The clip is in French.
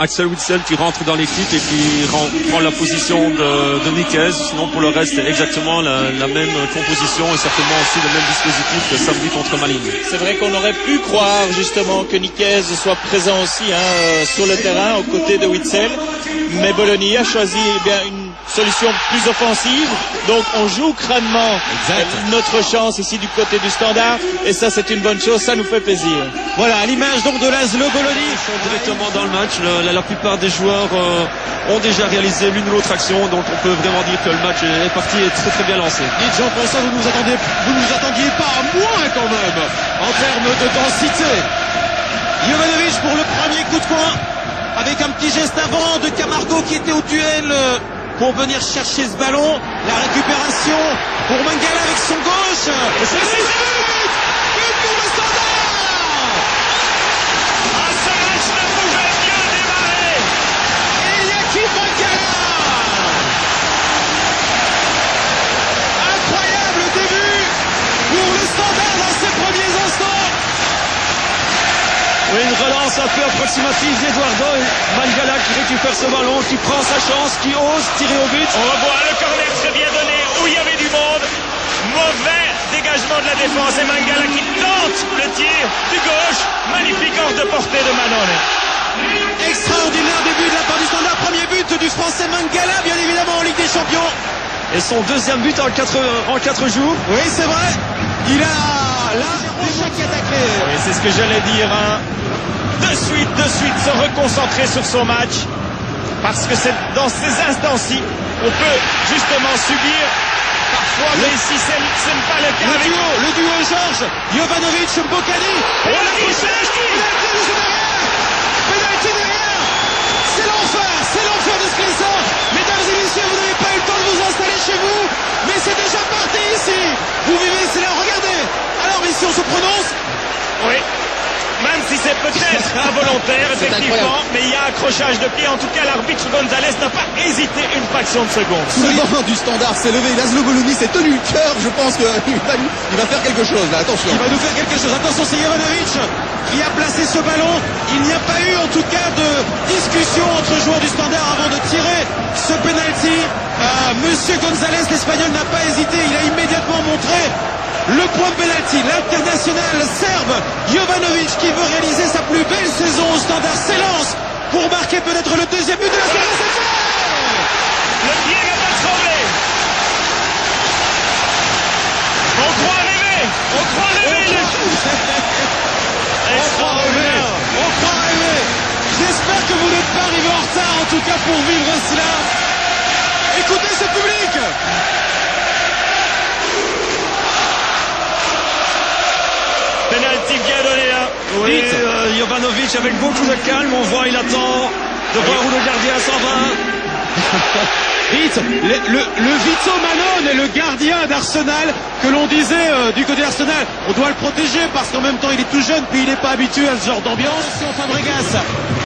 Axel Witsel qui rentre dans l'équipe et qui prend la position de Nicaise. Sinon pour le reste c'est exactement la même composition et certainement aussi le même dispositif que samedi contre Malines. C'est vrai qu'on aurait pu croire justement que Nicaise soit présent aussi sur le terrain aux côtés de Witsel, mais Bologna a choisi une solution plus offensive, donc on joue crânement notre chance ici du côté du Standard, et ça c'est une bonne chose, ça nous fait plaisir. Voilà, à l'image donc de Laszlo Bologna. Ils sont directement dans le match, la plupart des joueurs ont déjà réalisé l'une ou l'autre action, donc on peut vraiment dire que le match est parti et très très bien lancé. Dites Jean-François, vous nous attendiez pas à moins quand même en termes de densité. Jovanovic pour le premier coup de poing, avec un petit geste avant de Camargo qui était au duel pour venir chercher ce ballon. La récupération pour Mangala avec son gauche. Et c'est but pour le Standard. Ce match ne pouvait mieux démarrer. Eliakim Mangala. Incroyable début pour le Standard dans ses premiers instants. Oui, une relance un peu approximative d'Eduardo Mangala qui récupère ce ballon, qui prend sa chance, qui ose tirer au but. On revoit le corner très bien donné où il y avait du monde. Mauvais dégagement de la défense et Mangala qui tente le tir du gauche. Magnifique hors de portée de Manone. Extraordinaire début de la part du Standard. Premier but du Français Mangala, bien évidemment en Ligue des Champions. Et son deuxième but en 4 jours. Oui, c'est vrai. Il a là déjà qui a taclé. Oui, c'est ce que j'allais dire. De suite se reconcentrer sur son match, parce que c'est dans ces instants-ci on peut justement subir parfois, mais si ce n'est pas le cas. Le duo Georges Jovanovic Mbokani. Oh, le touchage qui Pénalty derrière. C'est l'enfer de ce glissant. Mesdames et messieurs, vous n'avez pas eu le temps de vous installer chez vous, mais c'est déjà parti ici. Vous vivez, c'est là, regardez. Alors ici on se prononce. Oui. Même si c'est peut-être involontaire, effectivement, mais il y a accrochage de pied. En tout cas, l'arbitre Gonzalez n'a pas hésité une fraction de seconde. Tout le banc du Standard s'est levé. Laszlo Bologna s'est tenu le cœur. Je pense qu'il va faire quelque chose là. Attention. Il va nous faire quelque chose. Attention, c'est Jovanovic qui a placé ce ballon. Il n'y a pas eu en tout cas de discussion entre joueurs du Standard avant de tirer ce penalty. Monsieur Gonzalez, l'Espagnol, n'a pas hésité. Il a immédiatement montré le point de penalty. L'international serbe Jovanovic qui veut réaliser sa plus belle saison au Standard s'élance pour marquer peut-être le deuxième but de la saison. C'est fait. Le pied n'a pas tremblé. On croit rêver. Extraordinaire. On croit rêver. J'espère que vous n'êtes pas arrivé en retard en tout cas pour vivre cela. Écoutez ce public. Penalty bien donné. Oui, Jovanovic avec beaucoup de calme, on voit, il attend de voir où le gardien s'en va. Vite, le Vito Manone est le gardien d'Arsenal que l'on disait du côté d'Arsenal. On doit le protéger parce qu'en même temps il est tout jeune puis il n'est pas habitué à ce genre d'ambiance. Fabregas